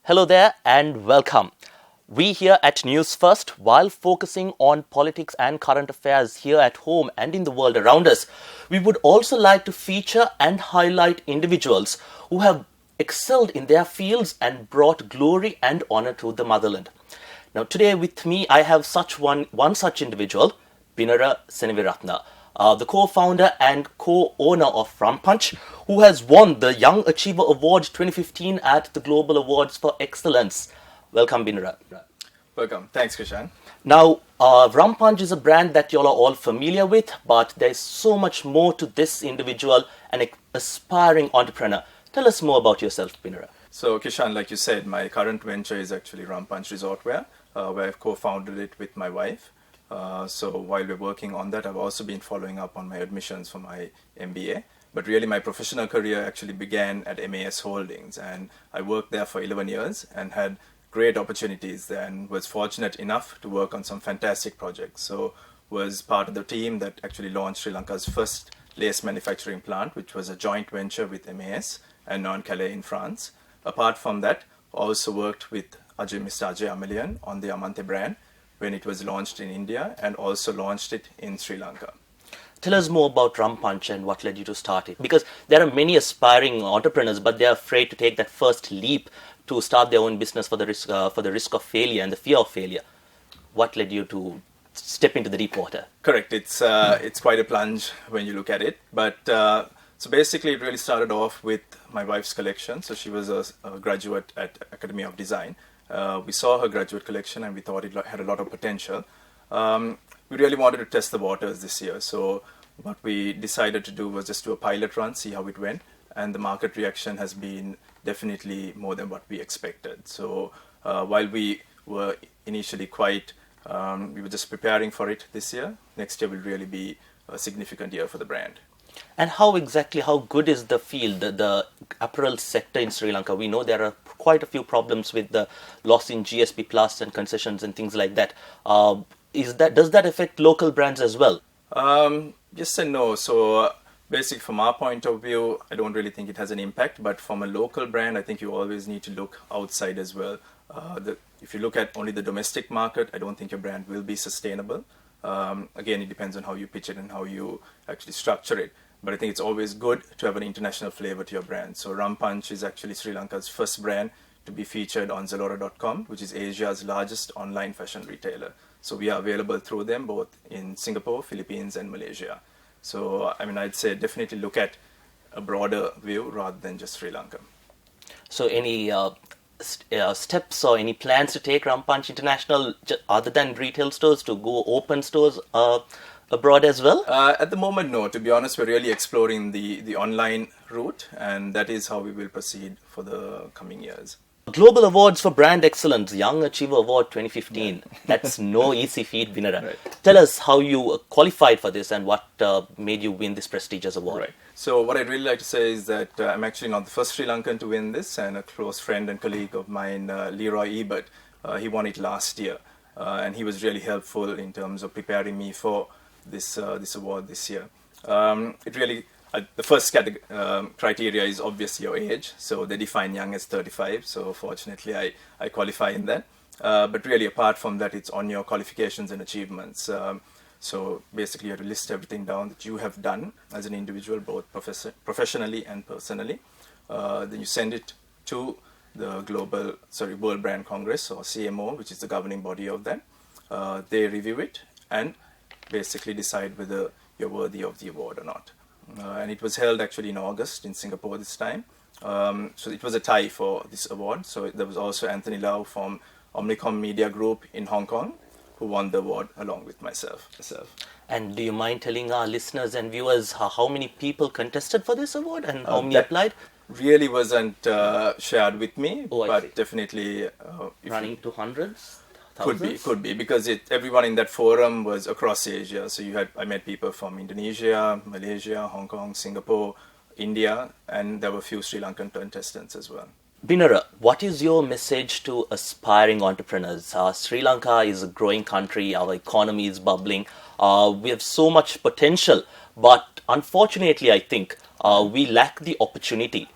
Hello there and welcome. We here at Newsfirst, while focusing on politics and current affairs here at home and in the world around us, we would also like to feature and highlight individuals who have excelled in their fields and brought glory and honor to the motherland. Now today with me I have one such individual, Binara Seneviratne, the co-founder and co-owner of Rum Punch, who has won the Young Achiever Award 2015 at the Global Awards for Excellence. Welcome, Binara. Welcome. Thanks, Kishan. Now, Rum Punch is a brand that you all are all familiar with, but there's so much more to this individual, an aspiring entrepreneur. Tell us more about yourself, Binara. So, Kishan, like you said, my current venture is actually Rum Punch Resortwear, where I've co-founded it with my wife. So while we're working on that, I've also been following up on my admissions for my MBA. But really my professional career actually began at MAS Holdings, and I worked there for 11 years and had great opportunities there and was fortunate enough to work on some fantastic projects. So was part of the team that actually launched Sri Lanka's first lace manufacturing plant, which was a joint venture with MAS and Non-Calais in France. Apart from that, also worked with Mr. Ajay Amelian on the Amante brand when it was launched in India and also launched it in Sri Lanka. Tell us more about Rum Punch and what led you to start it. Because there are many aspiring entrepreneurs, but they're afraid to take that first leap to start their own business for the risk of failure and the fear of failure. What led you to step into the deep water? Correct. It's quite a plunge when you look at it. But so basically it really started off with my wife's collection. So she was a graduate at Academy of Design. We saw her graduate collection and we thought it had a lot of potential. We really wanted to test the waters this year. So what we decided to do was just do a pilot run, see how it went. And the market reaction has been definitely more than what we expected. So while we were initially we were just preparing for it this year, next year will really be a significant year for the brand. And how good is the field, the apparel sector in Sri Lanka? We know there are quite a few problems with the loss in GSP Plus and concessions and things like that. Does that affect local brands as well? Yes and no. So basically from our point of view, I don't really think it has an impact. But from a local brand, I think you always need to look outside as well. If you look at only the domestic market, I don't think your brand will be sustainable. Again, it depends on how you pitch it and how you actually structure it. But I think it's always good to have an international flavor to your brand. So Rum Punch is actually Sri Lanka's first brand to be featured on Zalora.com, which is Asia's largest online fashion retailer. So we are available through them both in Singapore, Philippines and Malaysia. So I'd say definitely look at a broader view rather than just Sri Lanka. So any steps or any plans to take Rum Punch international other than retail stores, to go open stores abroad as well? At the moment, no. To be honest, we're really exploring the online route, and that is how we will proceed for the coming years. Global Awards for Brand Excellence, Young Achiever Award 2015. Yeah. That's no easy feat, Binara. Right. Tell us how you qualified for this and what made you win this prestigious award. Right. So what I'd really like to say is that I'm actually not the first Sri Lankan to win this, and a close friend and colleague of mine, Leroy Ebert, he won it last year. And he was really helpful in terms of preparing me for this award this year. The first criteria is obviously your age. So they define young as 35. So fortunately, I qualify in that. But really, apart from that, it's on your qualifications and achievements. So basically, you have to list everything down that you have done as an individual, both professionally and personally. Then you send it to the World Brand Congress, or CMO, which is the governing body of that. They review it and basically decide whether you're worthy of the award or not. And it was held actually in August in Singapore this time. So it was a tie for this award. So there was also Anthony Lau from Omnicom Media Group in Hong Kong who won the award along with myself. And do you mind telling our listeners and viewers how many people contested for this award and how many applied? Really wasn't shared with me, but definitely running to hundreds. Could be because everyone in that forum was across Asia. So I met people from Indonesia, Malaysia, Hong Kong, Singapore, India, and there were a few Sri Lankan contestants as well. Binara, what is your message to aspiring entrepreneurs? Sri Lanka is a growing country, our economy is bubbling, we have so much potential, but unfortunately I think we lack the opportunity.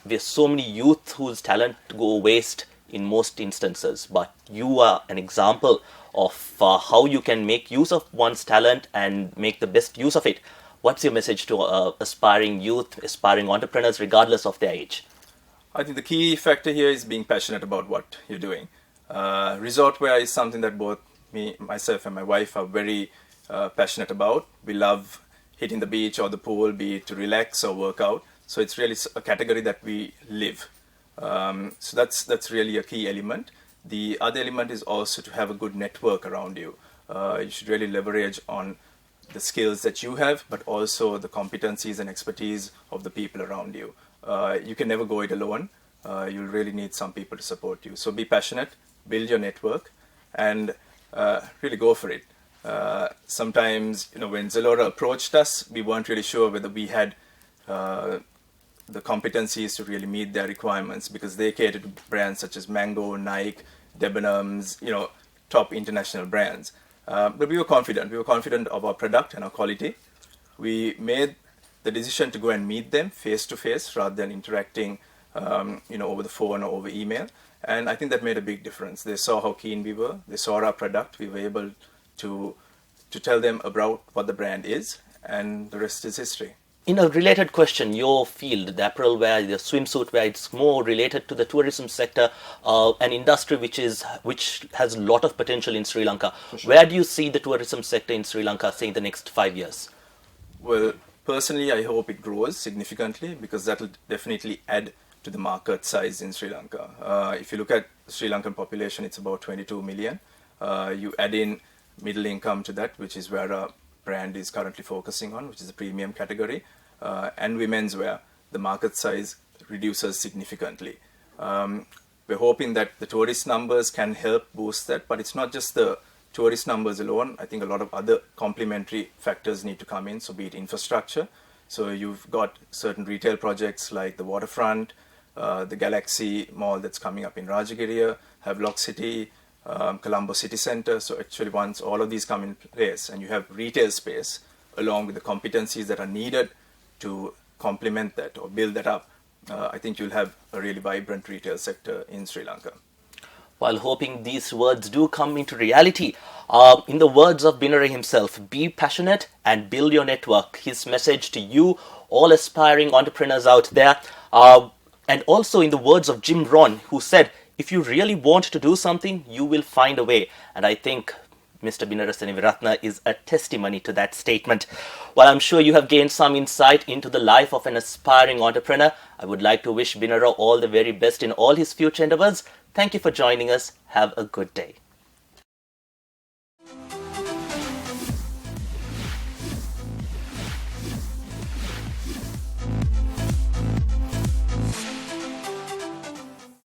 There's so many youth whose talent go waste in most instances, but you are an example of how you can make use of one's talent and make the best use of it. What's your message to aspiring youth, aspiring entrepreneurs, regardless of their age? I think the key factor here is being passionate about what you're doing. Resort wear is something that both myself and my wife are very passionate about. We love hitting the beach or the pool, be it to relax or work out. So it's really a category that we live. So that's really a key element. The other element is also to have a good network around you. You should really leverage on the skills that you have, but also the competencies and expertise of the people around you. You can never go it alone. You'll really need some people to support you. So be passionate, build your network, and really go for it. Sometimes, when Zalora approached us, we weren't really sure whether we had the competencies to really meet their requirements, because they cater to brands such as Mango, Nike, Debenhams, top international brands. But we were confident. We were confident of our product and our quality. We made the decision to go and meet them face to face rather than interacting, over the phone or over email. And I think that made a big difference. They saw how keen we were. They saw our product. We were able to tell them about what the brand is, and the rest is history. In a related question, your field, the apparel wear, the swimsuit wear, it's more related to the tourism sector, an industry which has a lot of potential in Sri Lanka. Sure. Where do you see the tourism sector in Sri Lanka, say, in the next 5 years? Well, personally, I hope it grows significantly, because that will definitely add to the market size in Sri Lanka. If you look at the Sri Lankan population, it's about 22 million. You add in middle income to that, which is where our brand is currently focusing on, which is a premium category, and women's wear, the market size reduces significantly. We're hoping that the tourist numbers can help boost that, but it's not just the tourist numbers alone. I think a lot of other complementary factors need to come in, so be it infrastructure. So you've got certain retail projects like the Waterfront, the Galaxy Mall that's coming up in Rajagiriya, Havelock City, Colombo City Centre. So actually, once all of these come in place and you have retail space along with the competencies that are needed to complement that or build that up, I think you'll have a really vibrant retail sector in Sri Lanka. While hoping these words do come into reality, in the words of Binara himself, be passionate and build your network. His message to you, all aspiring entrepreneurs out there, and also in the words of Jim Rohn, who said, if you really want to do something, you will find a way. And I think Mr. Binara Seneviratne is a testimony to that statement. While I'm sure you have gained some insight into the life of an aspiring entrepreneur, I would like to wish Binara all the very best in all his future endeavors. Thank you for joining us. Have a good day.